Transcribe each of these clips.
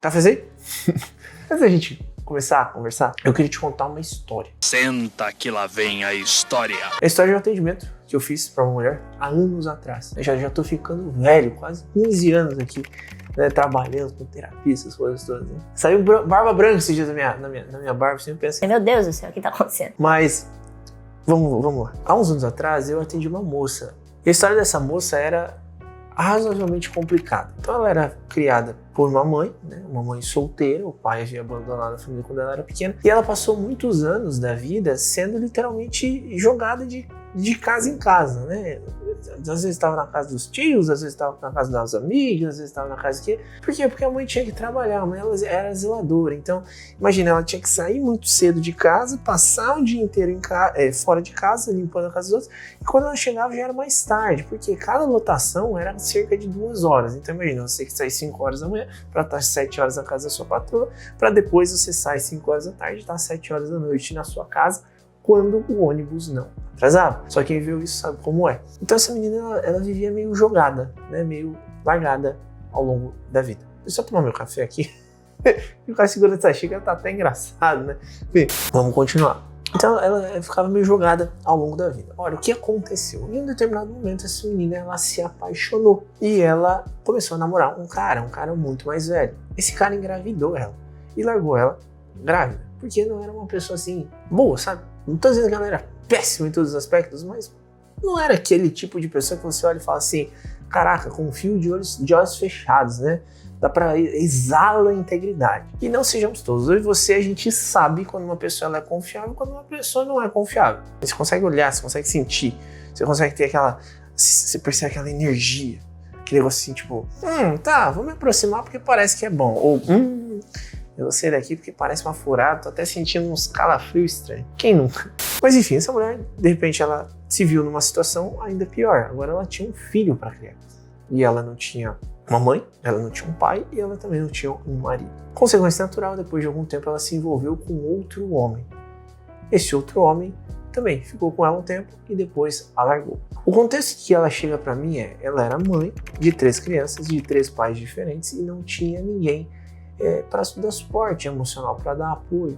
Tá fazendo aí? Antes da gente começar a conversar, eu queria te contar uma história. Senta que lá vem a história. É a história de um atendimento que eu fiz pra uma mulher há anos atrás. Eu já tô ficando velho, quase 15 anos aqui, né, trabalhando com terapia, essas coisas todas. Né? Saiu barba branca esses dias na minha barba, sempre pensa. Meu Deus do céu, o que tá acontecendo? Mas, vamos lá. Há uns anos atrás, eu atendi uma moça. E a história dessa moça era razoavelmente complicada. Então ela era criada por uma mãe, né? Uma mãe solteira, o pai havia abandonado a família quando ela era pequena, e ela passou muitos anos da vida sendo literalmente jogada de casa em casa, né? Às vezes estava na casa dos tios, às vezes estava na casa das amigas, às vezes estava na casa de quê? Por quê? Porque a mãe tinha que trabalhar, a mãe ela era zeladora. Então, imagina, ela tinha que sair muito cedo de casa, passar o dia inteiro fora de casa, limpando a casa dos outros, e quando ela chegava já era mais tarde, porque cada lotação era cerca de 2 horas. Então, imagina, você que sai 5 horas da manhã para estar 7 horas na casa da sua patroa, para depois você sai 5 horas da tarde e estar 7 horas da noite na sua casa, quando o ônibus não atrasava. Só quem viu isso sabe como é. Então essa menina, ela vivia meio jogada, né? Meio largada ao longo da vida. Deixa eu só tomar meu café aqui. Ficar segurando essa xícara tá até engraçado, né? Bem, vamos continuar. Então ela ficava meio jogada ao longo da vida. Olha, o que aconteceu? Em um determinado momento essa menina, ela se apaixonou. E ela começou a namorar um cara muito mais velho. Esse cara engravidou ela. E largou ela grávida. Porque não era uma pessoa assim, boa, sabe? Não tô dizendo que ela era péssima em todos os aspectos, mas não era aquele tipo de pessoa que você olha e fala assim, caraca, com um fio de olhos fechados, né? Dá pra exala a integridade. E não sejamos todos. Eu e você, a gente sabe quando uma pessoa ela é confiável e quando uma pessoa não é confiável. Você consegue olhar, você consegue sentir, você consegue ter aquela... Você percebe aquela energia, aquele negócio assim, tipo, tá, vou me aproximar porque parece que é bom. Ou, eu vou sair daqui porque parece uma furada, tô até sentindo uns calafrios estranhos. Quem nunca? Mas enfim, essa mulher, de repente, ela se viu numa situação ainda pior. Agora ela tinha um filho para criar. E ela não tinha uma mãe, ela não tinha um pai e ela também não tinha um marido. Consequência natural, depois de algum tempo, ela se envolveu com outro homem. Esse outro homem também ficou com ela um tempo e depois a largou. O contexto que ela chega para mim é, ela era mãe de 3 crianças, de 3 pais diferentes e não tinha ninguém para dar suporte emocional, para dar apoio.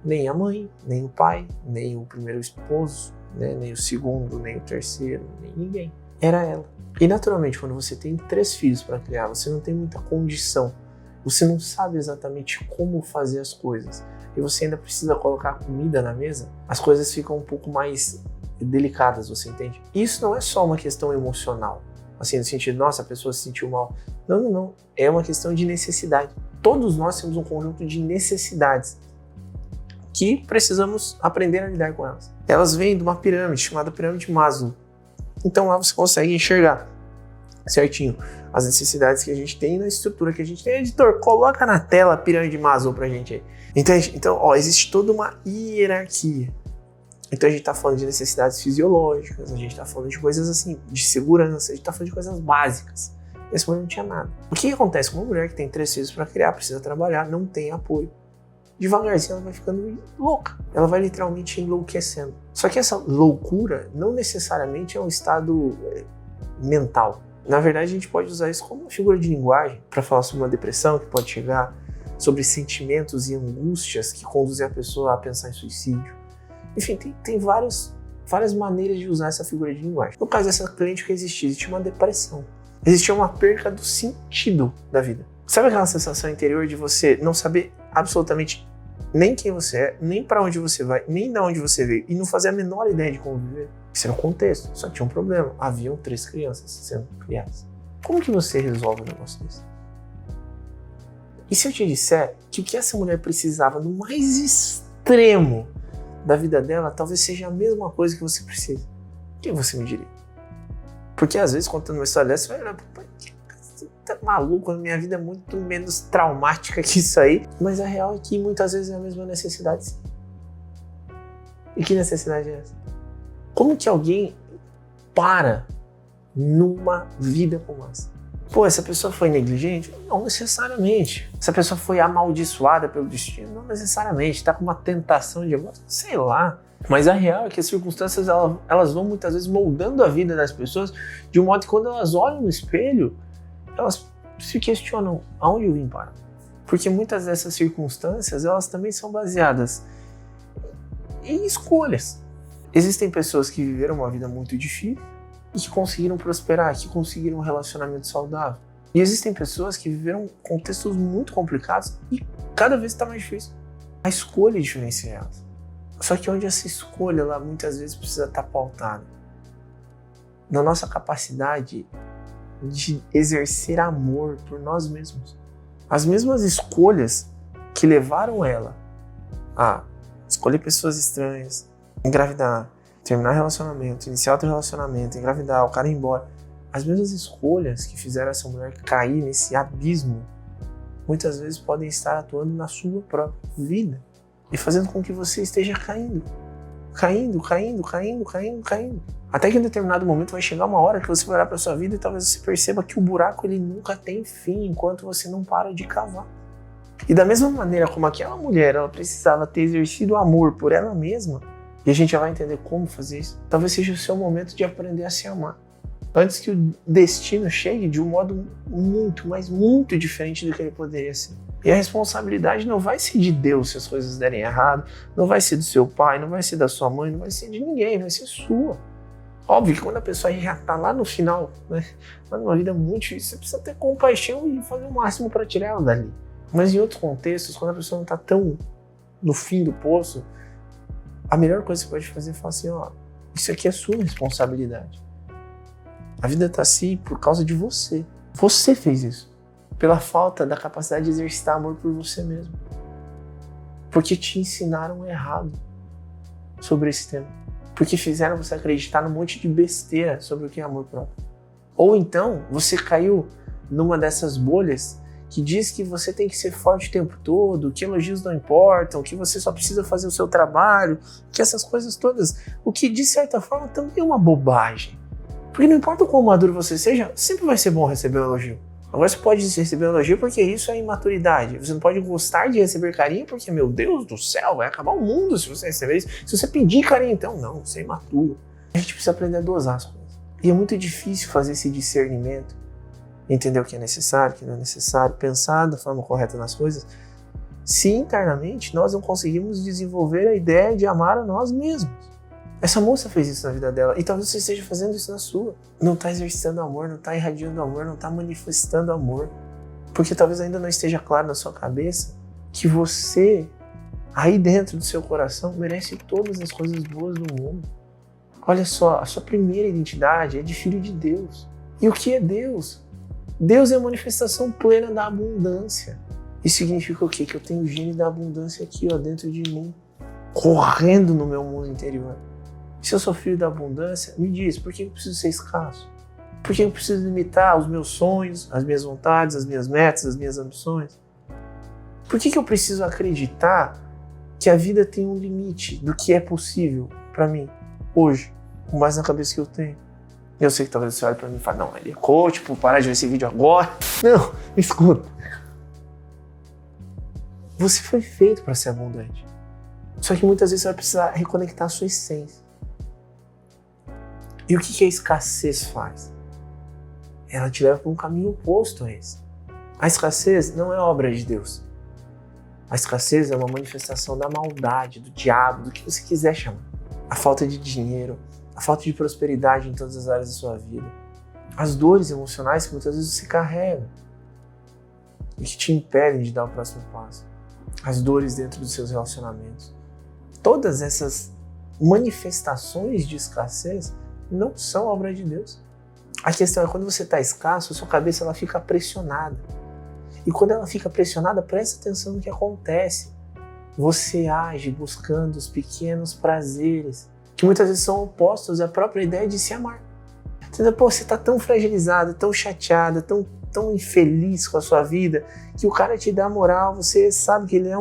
Nem a mãe, nem o pai, nem o primeiro esposo, né, nem o segundo, nem o terceiro, nem ninguém. Era ela. E naturalmente, quando você tem 3 filhos para criar, você não tem muita condição. Você não sabe exatamente como fazer as coisas. E você ainda precisa colocar comida na mesa, as coisas ficam um pouco mais delicadas, você entende? Isso não é só uma questão emocional. Assim, no sentido, nossa, a pessoa se sentiu mal. Não. É uma questão de necessidade. Todos nós temos um conjunto de necessidades que precisamos aprender a lidar com elas. Elas vêm de uma pirâmide chamada pirâmide de Maslow. Então lá você consegue enxergar certinho as necessidades que a gente tem na estrutura que a gente tem. Editor, coloca na tela a pirâmide de Maslow pra gente aí. Entende? Então, existe toda uma hierarquia. Então a gente tá falando de necessidades fisiológicas, a gente tá falando de coisas assim, de segurança, a gente tá falando de coisas básicas. Esse mulher não tinha nada. O que acontece com uma mulher que tem 3 filhos para criar, precisa trabalhar, não tem apoio? Devagarzinho ela vai ficando louca. Ela vai literalmente enlouquecendo. Só que essa loucura não necessariamente é um estado mental. Na verdade, a gente pode usar isso como uma figura de linguagem para falar sobre uma depressão que pode chegar, sobre sentimentos e angústias que conduzem a pessoa a pensar em suicídio. Enfim, tem várias maneiras de usar essa figura de linguagem. No caso dessa cliente que existia uma depressão. Existia uma perca do sentido da vida. Sabe aquela sensação interior de você não saber absolutamente nem quem você é, nem para onde você vai, nem de onde você veio, e não fazer a menor ideia de como viver? Isso era o contexto, só tinha um problema. Haviam 3 crianças sendo criadas. Como que você resolve um negócio desse? E se eu te disser que o que essa mulher precisava no mais extremo da vida dela, talvez seja a mesma coisa que você precisa? O que você me diria? Porque às vezes, contando uma história dessa, você vai olhar, você tá maluco, a minha vida é muito menos traumática que isso aí. Mas a real é que muitas vezes é a mesma necessidade, sim. E que necessidade é essa? Como que alguém para numa vida como essa? Pô, essa pessoa foi negligente? Não necessariamente. Essa pessoa foi amaldiçoada pelo destino? Não necessariamente. Tá com uma tentação de algo, sei lá. Mas a real é que as circunstâncias elas vão muitas vezes moldando a vida das pessoas de um modo que quando elas olham no espelho, elas se questionam, aonde eu vim parar? Porque muitas dessas circunstâncias, elas também são baseadas em escolhas. Existem pessoas que viveram uma vida muito difícil e que conseguiram prosperar, que conseguiram um relacionamento saudável. E existem pessoas que viveram contextos muito complicados e cada vez está mais difícil. A escolha diferencia elas. Só que onde essa escolha, ela muitas vezes precisa estar pautada na nossa capacidade de exercer amor por nós mesmos. As mesmas escolhas que levaram ela a escolher pessoas estranhas, engravidar, terminar relacionamento, iniciar outro relacionamento, engravidar, o cara ir embora. As mesmas escolhas que fizeram essa mulher cair nesse abismo, muitas vezes podem estar atuando na sua própria vida e fazendo com que você esteja caindo. Até que em determinado momento vai chegar uma hora que você vai olhar para sua vida e talvez você perceba que o buraco ele nunca tem fim enquanto você não para de cavar. E da mesma maneira como aquela mulher ela precisava ter exercido amor por ela mesma, e a gente já vai entender como fazer isso, talvez seja o seu momento de aprender a se amar. Antes que o destino chegue de um modo muito, mas muito diferente do que ele poderia ser. E a responsabilidade não vai ser de Deus se as coisas derem errado, não vai ser do seu pai, não vai ser da sua mãe, não vai ser de ninguém, vai ser sua. Óbvio que quando a pessoa já está lá no final, né, lá numa vida muito difícil, você precisa ter compaixão e fazer o máximo para tirar ela dali. Mas em outros contextos, quando a pessoa não está tão no fim do poço, a melhor coisa que você pode fazer é falar assim, ó, isso aqui é sua responsabilidade. A vida está assim por causa de você. Você fez isso. Pela falta da capacidade de exercitar amor por você mesmo. Porque te ensinaram errado sobre esse tema. Porque fizeram você acreditar num monte de besteira sobre o que é amor próprio. Ou então, você caiu numa dessas bolhas que diz que você tem que ser forte o tempo todo, que elogios não importam, que você só precisa fazer o seu trabalho, que essas coisas todas, o que de certa forma também é uma bobagem. Porque não importa o quão maduro você seja, sempre vai ser bom receber um elogio. Agora você pode receber um elogio porque isso é imaturidade. Você não pode gostar de receber carinho porque, meu Deus do céu, vai acabar o mundo se você receber isso. Se você pedir carinho, então, não, você é imaturo. A gente precisa aprender a dosar as coisas. E é muito difícil fazer esse discernimento, entender o que é necessário, o que não é necessário, pensar da forma correta nas coisas, se internamente nós não conseguimos desenvolver a ideia de amar a nós mesmos. Essa moça fez isso na vida dela e talvez você esteja fazendo isso na sua. Não está exercitando amor, não está irradiando amor, não está manifestando amor. Porque talvez ainda não esteja claro na sua cabeça que você, aí dentro do seu coração, merece todas as coisas boas do mundo. Olha só, a sua primeira identidade é de filho de Deus. E o que é Deus? Deus é a manifestação plena da abundância. Isso significa o quê? Que eu tenho o gene da abundância aqui, ó, dentro de mim, correndo no meu mundo interior. Se eu sou filho da abundância, me diz, por que eu preciso ser escasso? Por que eu preciso limitar os meus sonhos, as minhas vontades, as minhas metas, as minhas ambições? Por que eu preciso acreditar que a vida tem um limite do que é possível para mim, hoje, com base na cabeça que eu tenho? Eu sei que talvez você olhe para mim e fale, não, ele é coach, vou parar de ver esse vídeo agora. Não, escuta. Você foi feito para ser abundante. Só que muitas vezes você vai precisar reconectar a sua essência. E o que a escassez faz? Ela te leva para um caminho oposto a esse. A escassez não é obra de Deus. A escassez é uma manifestação da maldade, do diabo, do que você quiser chamar. A falta de dinheiro, a falta de prosperidade em todas as áreas da sua vida. As dores emocionais que muitas vezes você carrega e que te impedem de dar o próximo passo. As dores dentro dos seus relacionamentos. Todas essas manifestações de escassez não são obra de Deus. A questão é quando você está escasso, a sua cabeça ela fica pressionada. E quando ela fica pressionada, presta atenção no que acontece. Você age buscando os pequenos prazeres, que muitas vezes são opostos à própria ideia de se amar. Pô, você está tão fragilizada, tão chateada, tão infeliz com a sua vida, que o cara te dá moral, você sabe que ele é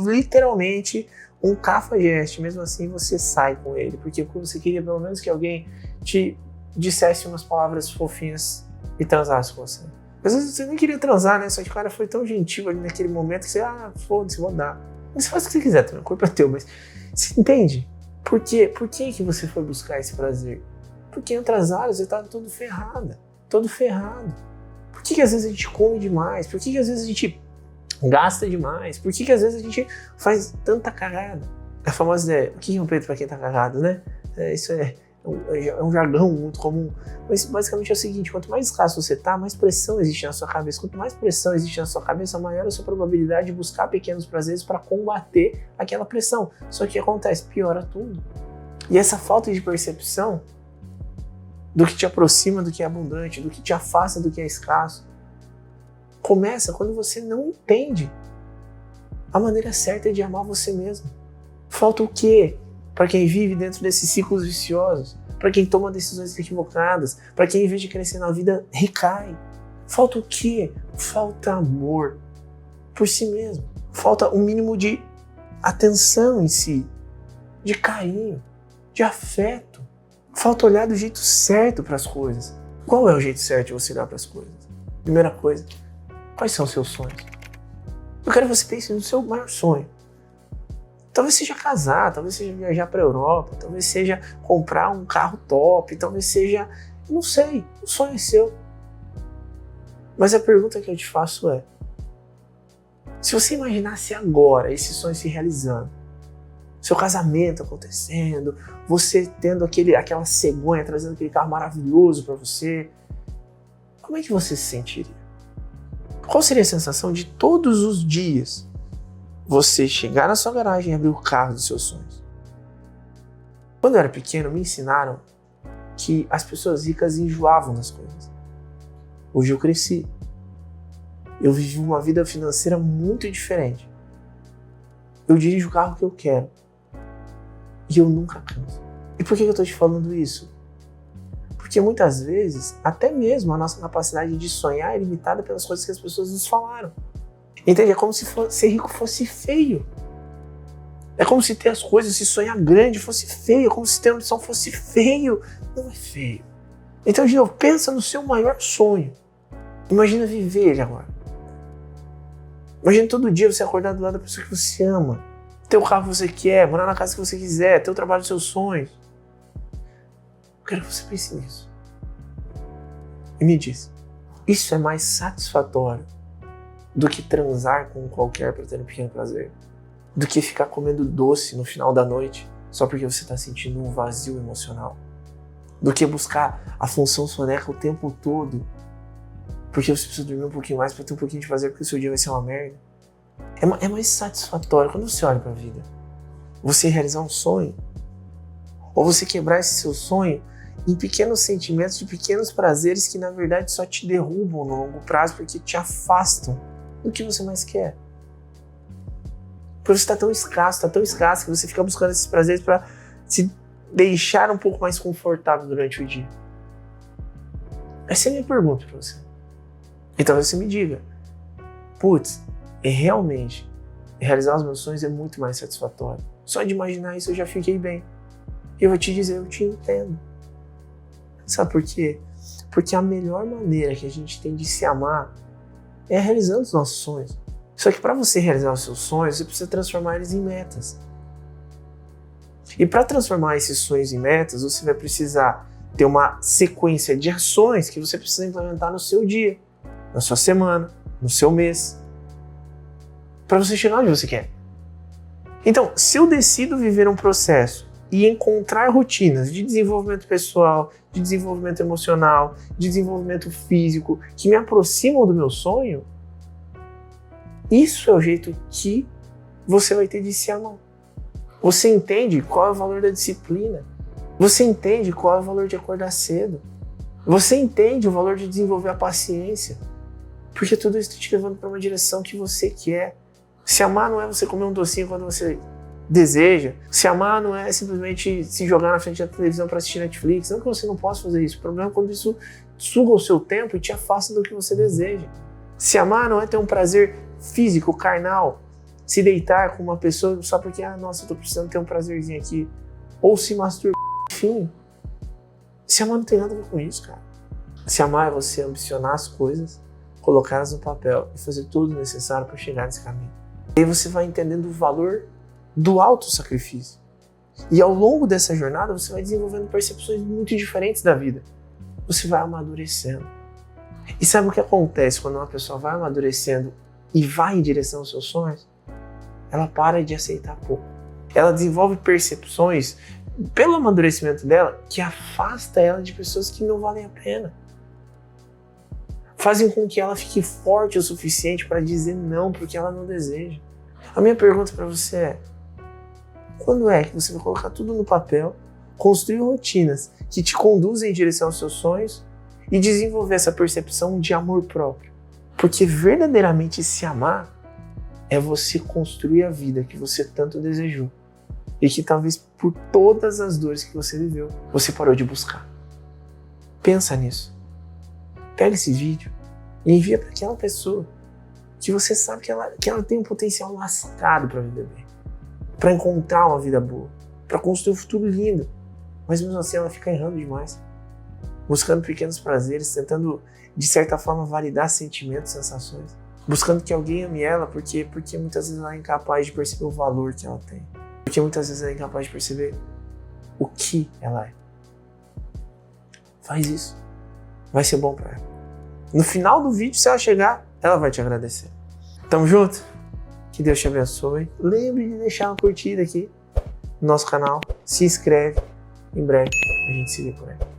literalmente um cafajeste, mesmo assim você sai com ele, porque você queria pelo menos que alguém te dissesse umas palavras fofinhas e transasse com você. Às vezes você nem queria transar, né? Só que o cara foi tão gentil ali naquele momento que você, foda-se, vou dar. Mas você faz o que você quiser também, a culpa é teu, mas você entende? Por quê? Por que você foi buscar esse prazer? Porque em outras áreas você tá todo ferrado. Por que às vezes a gente come demais? Por que às vezes a gente Gasta demais. Por que às vezes a gente faz tanta cagada? A famosa ideia, o que é um peito para quem tá cagado, né? Isso é um jargão muito comum. Mas basicamente é o seguinte, quanto mais escasso você tá, mais pressão existe na sua cabeça. Quanto mais pressão existe na sua cabeça, maior a sua probabilidade de buscar pequenos prazeres para combater aquela pressão. Só que o que acontece? Piora tudo. E essa falta de percepção do que te aproxima do que é abundante, do que te afasta do que é escasso, começa quando você não entende a maneira certa de amar você mesmo. Falta o quê? Para quem vive dentro desses ciclos viciosos, para quem toma decisões equivocadas, para quem, em vez de crescer na vida, recai. Falta o quê? Falta amor por si mesmo. Falta um mínimo de atenção em si, de carinho, de afeto. Falta olhar do jeito certo para as coisas. Qual é o jeito certo de você olhar para as coisas? Primeira coisa, quais são os seus sonhos? Eu quero que você pense no seu maior sonho. Talvez seja casar, talvez seja viajar para a Europa, talvez seja comprar um carro top, talvez seja, não sei, o sonho é seu. Mas a pergunta que eu te faço é, se você imaginasse agora esse sonho se realizando, seu casamento acontecendo, você tendo aquela cegonha, trazendo aquele carro maravilhoso para você, como é que você se sentiria? Qual seria a sensação de todos os dias você chegar na sua garagem e abrir o carro dos seus sonhos? Quando eu era pequeno, me ensinaram que as pessoas ricas enjoavam das coisas. Hoje eu cresci. Eu vivi uma vida financeira muito diferente. Eu dirijo o carro que eu quero. E eu nunca canso. E por que eu estou te falando isso? Porque muitas vezes, até mesmo a nossa capacidade de sonhar é limitada pelas coisas que as pessoas nos falaram. Entende? É como se ser rico fosse feio. É como se ter as coisas, se sonhar grande fosse feio. É como se ter ambição fosse feio. Não é feio. Então, de novo, pensa no seu maior sonho. Imagina viver ele agora. Imagina todo dia você acordar do lado da pessoa que você ama. Ter o carro que você quer, morar na casa que você quiser, ter o trabalho dos seus sonhos. Eu quero que você pense nisso. E me diz, isso é mais satisfatório do que transar com qualquer para ter um pequeno prazer? Do que ficar comendo doce no final da noite só porque você está sentindo um vazio emocional? Do que buscar a função soneca o tempo todo porque você precisa dormir um pouquinho mais para ter um pouquinho de prazer porque o seu dia vai ser uma merda? É mais satisfatório quando você olha para a vida. Você realizar um sonho ou você quebrar esse seu sonho em pequenos sentimentos de pequenos prazeres que na verdade só te derrubam no longo prazo porque te afastam do que você mais quer. Porque você está tão escasso que você fica buscando esses prazeres para se deixar um pouco mais confortável durante o dia. Essa é a minha pergunta para você. E talvez você me diga, putz, realmente, realizar os meus sonhos é muito mais satisfatório. Só de imaginar isso eu já fiquei bem. E eu vou te dizer, eu te entendo. Sabe por quê? Porque a melhor maneira que a gente tem de se amar é realizando os nossos sonhos. Só que para você realizar os seus sonhos, você precisa transformar eles em metas. E para transformar esses sonhos em metas, você vai precisar ter uma sequência de ações que você precisa implementar no seu dia, na sua semana, no seu mês, para você chegar onde você quer. Então, se eu decido viver um processo e encontrar rotinas de desenvolvimento pessoal, de desenvolvimento emocional, de desenvolvimento físico, que me aproximam do meu sonho, isso é o jeito que você vai ter de se amar. Você entende qual é o valor da disciplina. Você entende qual é o valor de acordar cedo. Você entende o valor de desenvolver a paciência. Porque tudo isso está te levando para uma direção que você quer. Se amar não é você comer um docinho quando você deseja. Se amar não é simplesmente se jogar na frente da televisão para assistir Netflix. Não que você não possa fazer isso. O problema é quando isso suga o seu tempo e te afasta do que você deseja. Se amar não é ter um prazer físico, carnal. Se deitar com uma pessoa só porque, nossa, eu tô precisando ter um prazerzinho aqui. Ou se masturbar. Enfim. Se amar não tem nada a ver com isso, cara. Se amar é você ambicionar as coisas, colocá-las no papel e fazer tudo o necessário para chegar nesse caminho. E aí você vai entendendo o valor do autossacrifício. E ao longo dessa jornada você vai desenvolvendo percepções muito diferentes da vida. Você vai amadurecendo. E sabe o que acontece quando uma pessoa vai amadurecendo e vai em direção aos seus sonhos, ela para de aceitar pouco. Ela desenvolve percepções, pelo amadurecimento dela, que afasta ela de pessoas que não valem a pena. Fazem com que ela fique forte o suficiente para dizer não porque ela não deseja. A minha pergunta para você é: quando é que você vai colocar tudo no papel, construir rotinas que te conduzem em direção aos seus sonhos e desenvolver essa percepção de amor próprio? Porque verdadeiramente se amar é você construir a vida que você tanto desejou e que talvez por todas as dores que você viveu, você parou de buscar. Pensa nisso. Pega esse vídeo e envia para aquela pessoa que você sabe que ela tem um potencial lascado para viver bem, para encontrar uma vida boa, para construir um futuro lindo. Mas mesmo assim ela fica errando demais, buscando pequenos prazeres, tentando de certa forma validar sentimentos, sensações, buscando que alguém ame ela porque muitas vezes ela é incapaz de perceber o valor que ela tem, porque muitas vezes ela é incapaz de perceber o que ela é. Faz isso, vai ser bom para ela. No final do vídeo, se ela chegar, ela vai te agradecer. Tamo junto? Que Deus te abençoe. Lembre de deixar uma curtida aqui no nosso canal. Se inscreve. Em breve a gente se vê por aí.